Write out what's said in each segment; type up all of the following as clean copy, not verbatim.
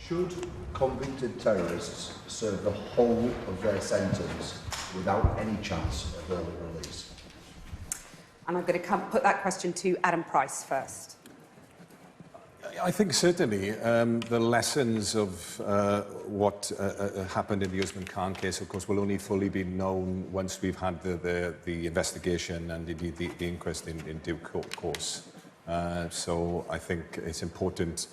Should convicted terrorists serve the whole of their sentence without any chance of early release? And I'm going to put that question to Adam Price first. I think certainly the lessons of what happened in the Usman Khan case, of course, will only fully be known once we've had the investigation and indeed the inquest in due course. So I think it's important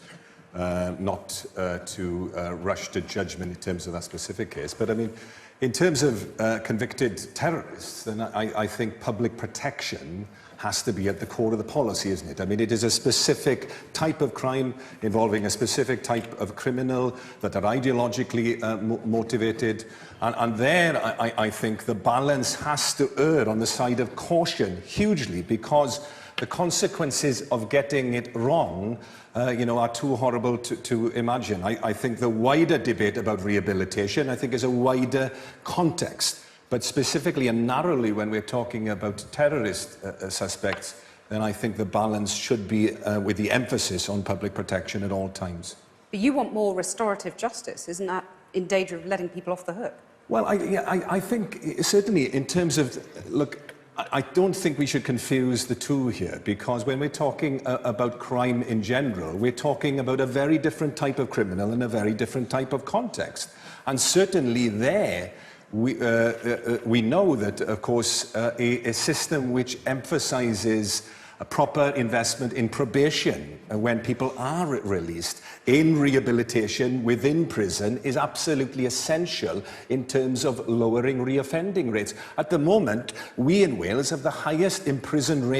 not to rush to judgment in terms of that specific case. But I mean, in terms of convicted terrorists, then I think public protection has to be at the core of the policy, isn't it? I mean, it is a specific type of crime involving a specific type of criminal that are ideologically motivated. And there, I think the balance has to err on the side of caution hugely, because the consequences of getting it wrong are too horrible to imagine. I think the wider debate about rehabilitation, I think, is a wider context. But specifically and narrowly, when we're talking about terrorist suspects, then I think the balance should be with the emphasis on public protection at all times. But you want more restorative justice. Isn't that in danger of letting people off the hook? Well, I think certainly in terms of, look, I don't think we should confuse the two here, because when we're talking about crime in general, we're talking about a very different type of criminal in a very different type of context. And certainly there, we know that, of course, a system which emphasises a proper investment in probation when people are released, in rehabilitation within prison, is absolutely essential in terms of lowering reoffending rates. At the moment, we in Wales have the highest imprisonment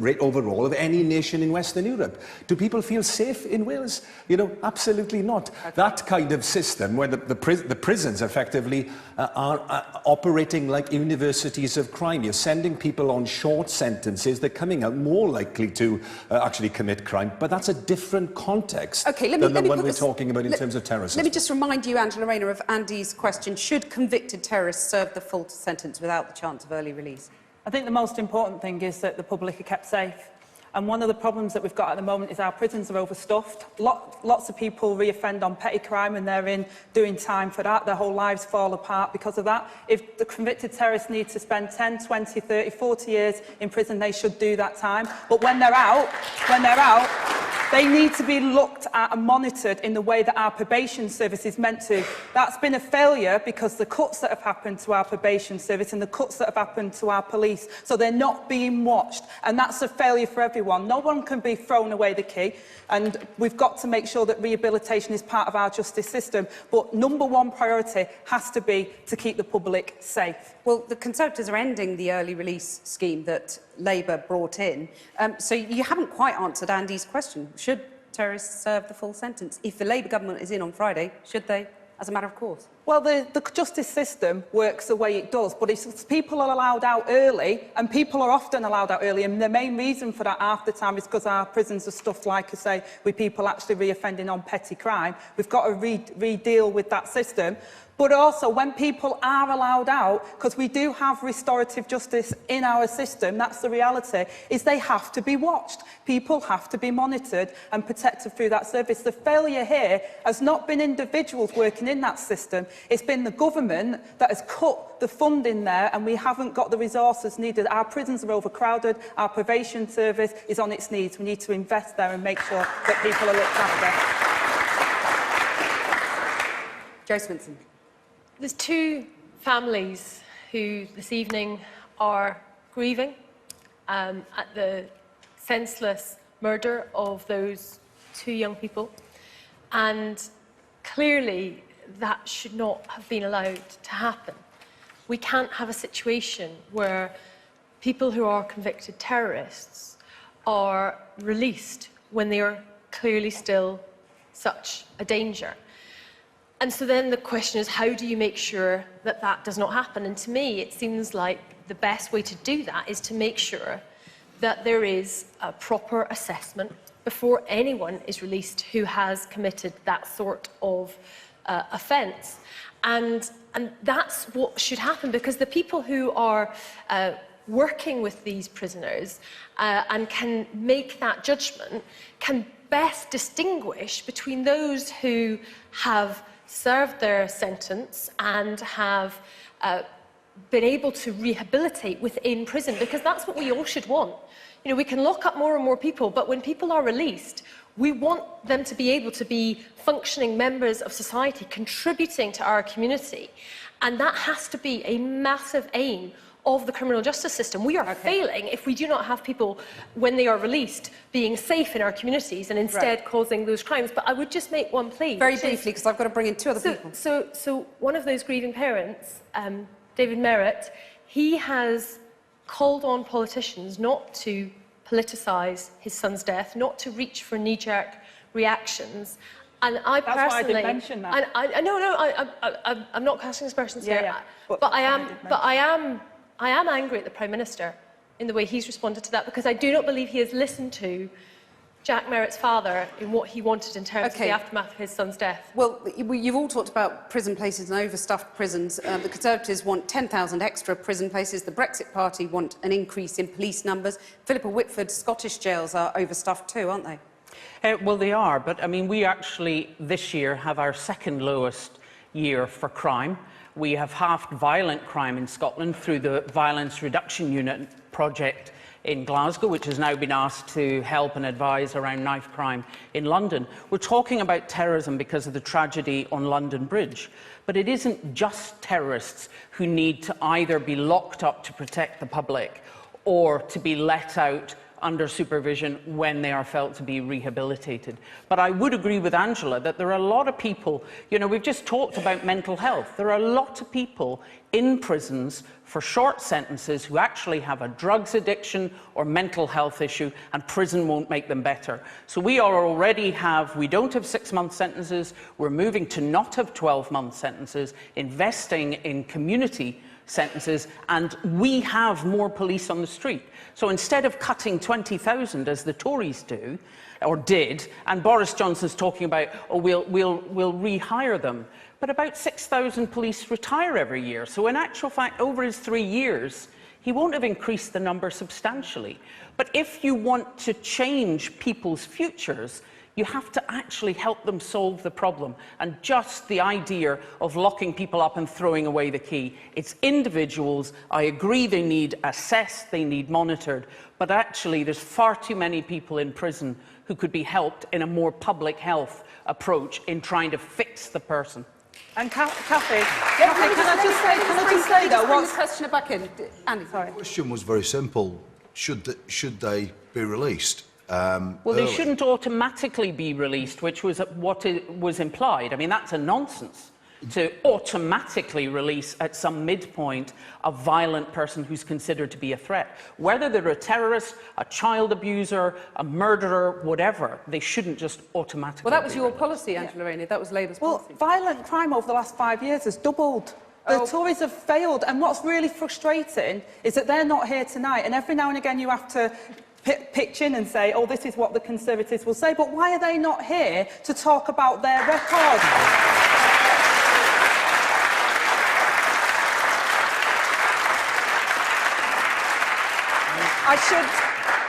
rate overall of any nation in Western Europe. Do people feel safe in Wales? You know, absolutely not. That kind of system where the prisons effectively are operating like universities of crime. You're sending people on short sentences, they're coming out more likely to actually commit crime, but that's a different context than the one we're talking about in terms of terrorism. Let me just remind you, Angela Rayner, of Andy's question. Should convicted terrorists serve the full sentence without the chance of early release? I think the most important thing is that the public are kept safe. And one of the problems that we've got at the moment is our prisons are overstuffed. Lots of people reoffend on petty crime and they're in doing time for that. Their whole lives fall apart because of that. If the convicted terrorists need to spend 10, 20, 30, 40 years in prison, they should do that time. But when they're out, they need to be looked at and monitored in the way that our probation service is meant to. That's been a failure because the cuts that have happened to our probation service and the cuts that have happened to our police, so they're not being watched. And that's a failure for everyone. No one can be thrown away the key. And we've got to make sure that rehabilitation is part of our justice system. But number one priority has to be to keep the public safe. Well, the Conservatives are ending the early release scheme that Labour brought in. So you haven't quite answered Andy's question. Should terrorists serve the full sentence? If the Labour government is in on Friday, should they, as a matter of course? Well, the justice system works the way it does, but if people are allowed out early, and people are often allowed out early, and the main reason for that half the time is because our prisons are stuffed, like I say, with people actually reoffending on petty crime. We've got to re-deal with that system. But also, when people are allowed out, because we do have restorative justice in our system, that's the reality, is they have to be watched. People have to be monitored and protected through that service. The failure here has not been individuals working in that system. It's been the government that has cut the funding there, and we haven't got the resources needed. Our prisons are overcrowded. Our probation service is on its knees. We need to invest there and make sure that people are looked after. Jo Swinson. There's two families who this evening are grieving at the senseless murder of those two young people, and clearly that should not have been allowed to happen. We can't have a situation where people who are convicted terrorists are released when they are clearly still such a danger. And so then the question is, how do you make sure that that does not happen? And to me, it seems like the best way to do that is to make sure that there is a proper assessment before anyone is released who has committed that sort of offence. And that's what should happen, because the people who are working with these prisoners and can make that judgment can best distinguish between those who have served their sentence and have been able to rehabilitate within prison, because that's what we all should want. You know, we can lock up more and more people, but when people are released, we want them to be able to be functioning members of society, contributing to our community. And that has to be a massive aim of the criminal justice system. We are failing if we do not have people, when they are released, being safe in our communities and instead causing those crimes. But I would just make one plea. Very briefly, because I've got to bring in two other people. So one of those grieving parents, David Merritt, he has called on politicians not to politicise his son's death, not to reach for knee-jerk reactions. And I That's personally, why I didn't mention that. I'm not casting aspersions here. Yeah. But I am angry at the Prime Minister in the way he's responded to that, because I do not believe he has listened to Jack Merritt's father in what he wanted in terms of the aftermath of his son's death. Well, you've all talked about prison places and overstuffed prisons. The Conservatives want 10,000 extra prison places. The Brexit Party want an increase in police numbers. Philippa Whitford, Scottish jails are overstuffed too, aren't they? Well, they are, but I mean, we actually this year have our second lowest year for crime. We have halved violent crime in Scotland through the Violence Reduction Unit project in Glasgow, which has now been asked to help and advise around knife crime in London. We're talking about terrorism because of the tragedy on London Bridge, but it isn't just terrorists who need to either be locked up to protect the public or to be let out under supervision when they are felt to be rehabilitated. But I would agree with Angela that there are a lot of people, you know, we've just talked about mental health. There are a lot of people in prisons for short sentences who actually have a drugs addiction or mental health issue, and prison won't make them better. So we don't have 6-month sentences. We're moving to not have 12-month sentences, investing in community sentences, and we have more police on the street. So instead of cutting 20,000 as the Tories do, or did, and Boris Johnson's talking about, oh, we'll rehire them, but about 6,000 police retire every year. So in actual fact, over his 3 years, he won't have increased the number substantially. But if you want to change people's futures, you have to actually help them solve the problem. And just the idea of locking people up and throwing away the key. It's individuals. I agree they need assessed, they need monitored. But actually, there's far too many people in prison who could be helped in a more public health approach in trying to fix the person. And Cathy, can I just say though, bring this question back in. Andy, sorry. The question was very simple. Should they be released? Well, they shouldn't automatically be released, which was what was implied. I mean, that's a nonsense. To automatically release at some midpoint a violent person who's considered to be a threat. Whether they're a terrorist, a child abuser, a murderer, whatever, they shouldn't just automatically Well, that was your released. policy, Angela Rayner. That was Labour's policy. Well, violent crime over the last 5 years has doubled. The Tories have failed, and what's really frustrating is that they're not here tonight, and every now and again you have to pitch in and say, oh, this is what the Conservatives will say, but why are they not here to talk about their record?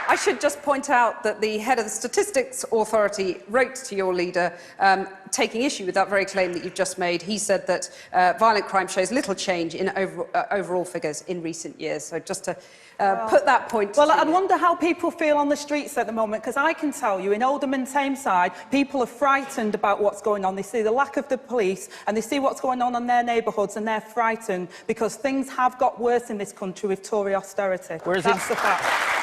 I should just point out that the head of the Statistics Authority wrote to your leader taking issue with that very claim that you've just made. He said that violent crime shows little change in overall figures in recent years. So just to put that point Well, to I you. wonder how people feel on the streets at the moment, because I can tell you in Oldham and Tameside, people are frightened about what's going on. They see the lack of the police and they see what's going on in their neighbourhoods, and they're frightened because things have got worse in this country with Tory austerity. That's the fact.